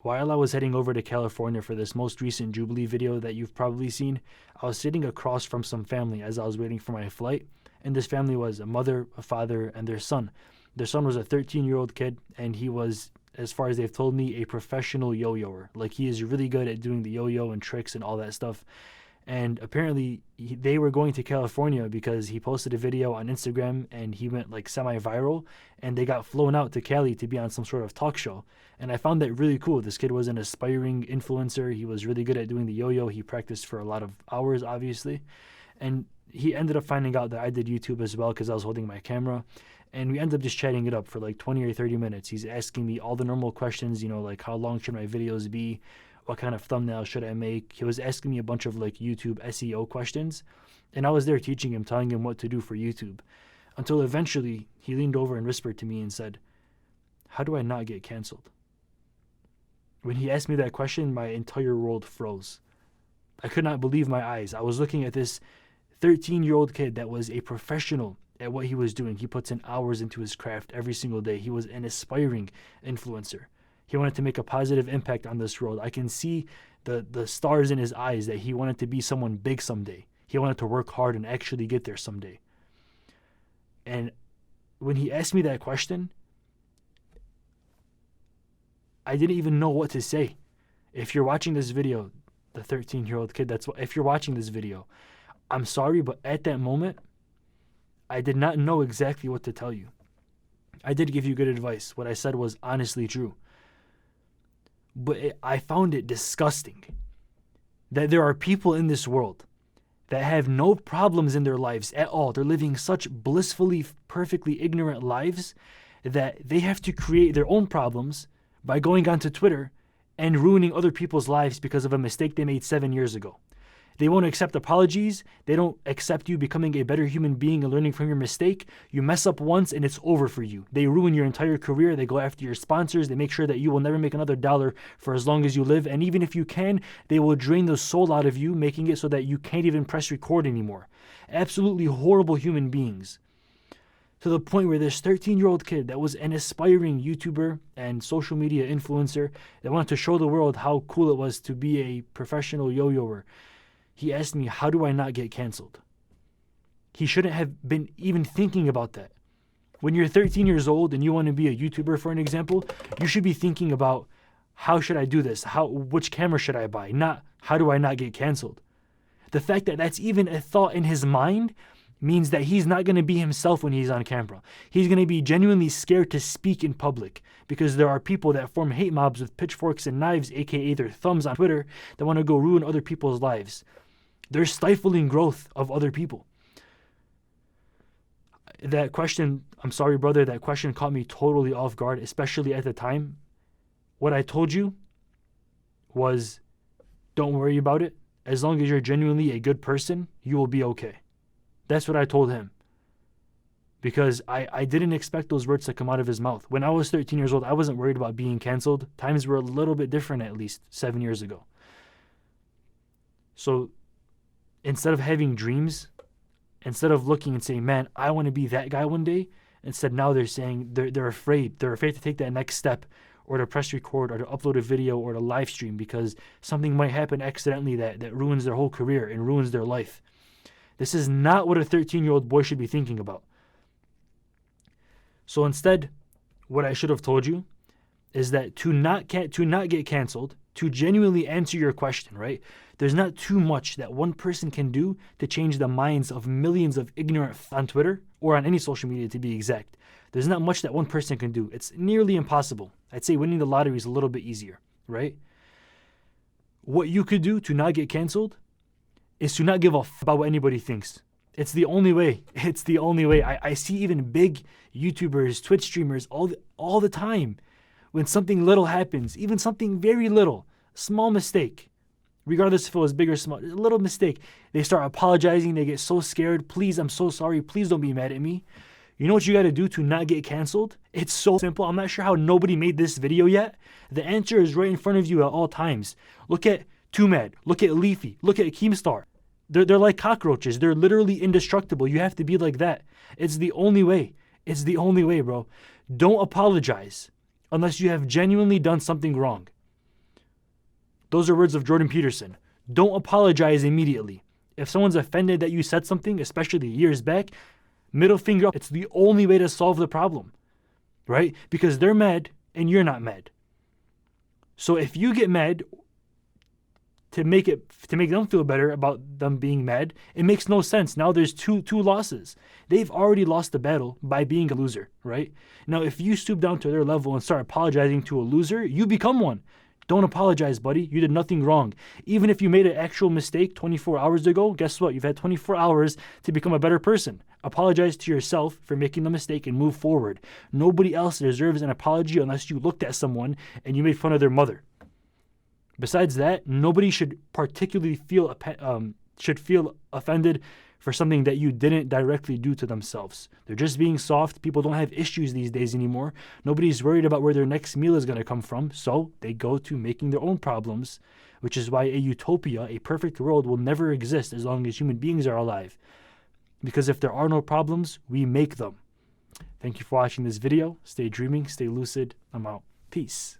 While I was heading over to California for this most recent Jubilee video that you've probably seen, I was sitting across from some family as I was waiting for my flight. And this family was a mother, a father, and their son. Their son was a 13-year-old kid, and he was, as far as they've told me, a professional yo-yoer. Like, he is really good at doing the yo-yo and tricks and all that stuff. And apparently they were going to California because he posted a video on Instagram and he went like semi-viral, and they got flown out to Cali to be on some sort of talk show. And I found that really cool. This kid was an aspiring influencer. He was really good at doing the yo-yo. He practiced for a lot of hours, obviously. And he ended up finding out that I did YouTube as well because I was holding my camera. And we ended up just chatting it up for like 20 or 30 minutes. He's asking me all the normal questions, like how long should my videos be? What kind of thumbnail should I make? He was asking me a bunch of like YouTube SEO questions. And I was there teaching him, telling him what to do for YouTube. Until eventually he leaned over and whispered to me and said, "How do I not get canceled?" When he asked me that question, my entire world froze. I could not believe my eyes. I was looking at this 13-year-old kid that was a professional at what he was doing. He puts in hours into his craft every single day. He was an aspiring influencer. He wanted to make a positive impact on this world. I can see the stars in his eyes that he wanted to be someone big someday. He wanted to work hard and actually get there someday. And when he asked me that question, I didn't even know what to say. If you're watching this video, the 13-year-old kid, if you're watching this video, I'm sorry, but at that moment, I did not know exactly what to tell you. I did give you good advice. What I said was honestly true. But I found it disgusting that there are people in this world that have no problems in their lives at all. They're living such blissfully, perfectly ignorant lives that they have to create their own problems by going onto Twitter and ruining other people's lives because of a mistake they made 7 years ago. They won't accept apologies. They don't accept you becoming a better human being and learning from your mistake. You mess up once and it's over for you. They ruin your entire career. They go after your sponsors. They make sure that you will never make another dollar for as long as you live. And even if you can, they will drain the soul out of you, making it so that you can't even press record anymore. Absolutely horrible human beings. To the point where this 13-year-old kid that was an aspiring YouTuber and social media influencer that wanted to show the world how cool it was to be a professional yo-yoer, he asked me, how do I not get canceled? He shouldn't have been even thinking about that. When you're 13 years old and you want to be a YouTuber, for an example, you should be thinking about, how should I do this? Which camera should I buy? Not, how do I not get canceled? The fact that that's even a thought in his mind means that he's not going to be himself when he's on camera. He's going to be genuinely scared to speak in public because there are people that form hate mobs with pitchforks and knives, aka their thumbs, on Twitter, that want to go ruin other people's lives. They're stifling growth of other people. That question, I'm sorry, brother, that question caught me totally off guard, especially at the time. What I told you was, don't worry about it. As long as you're genuinely a good person, you will be okay. That's what I told him. Because I didn't expect those words to come out of his mouth. When I was 13 years old, I wasn't worried about being canceled. Times were a little bit different, at least 7 years ago. So instead of having dreams, instead of looking and saying, man, I want to be that guy one day, instead now they're saying they're afraid. They're afraid to take that next step, or to press record, or to upload a video, or to live stream, because something might happen accidentally that ruins their whole career and ruins their life. This is not what a 13-year-old boy should be thinking about. So instead, what I should have told you is that to not get canceled, to genuinely answer your question, right? There's not too much that one person can do to change the minds of millions of ignorant on Twitter or on any social media, to be exact. There's not much that one person can do. It's nearly impossible. I'd say winning the lottery is a little bit easier, right? What you could do to not get canceled is to not give a f about what anybody thinks. It's the only way. It's the only way. I see even big YouTubers, Twitch streamers all the time. When something little happens, even something very little, small mistake, regardless if it was big or small, a little mistake, they start apologizing. They get so scared. Please, I'm so sorry. Please don't be mad at me. You know what you got to do to not get canceled? It's so simple. I'm not sure how nobody made this video yet. The answer is right in front of you at all times. Look at Too Mad. Look at Leafy. Look at Keemstar. They're like cockroaches. They're literally indestructible. You have to be like that. It's the only way. It's the only way, bro. Don't apologize unless you have genuinely done something wrong. Those are words of Jordan Peterson. Don't apologize immediately. If someone's offended that you said something, especially years back, middle finger up. It's the only way to solve the problem, right? Because they're mad and you're not mad. So if you get mad to make them feel better about them being mad, it makes no sense. Now there's two losses. They've already lost the battle by being a loser, right? Now if you stoop down to their level and start apologizing to a loser, you become one. Don't apologize, buddy. You did nothing wrong. Even if you made an actual mistake 24 hours ago, guess what? You've had 24 hours to become a better person. Apologize to yourself for making the mistake and move forward. Nobody else deserves an apology unless you looked at someone and you made fun of their mother. Besides that, nobody should particularly feel offended for something that you didn't directly do to themselves. They're just being soft. People don't have issues these days anymore. Nobody's worried about where their next meal is going to come from, so they go to making their own problems, which is why a utopia, a perfect world, will never exist as long as human beings are alive. Because if there are no problems, we make them. Thank you for watching this video. Stay dreaming, stay lucid. I'm out. Peace.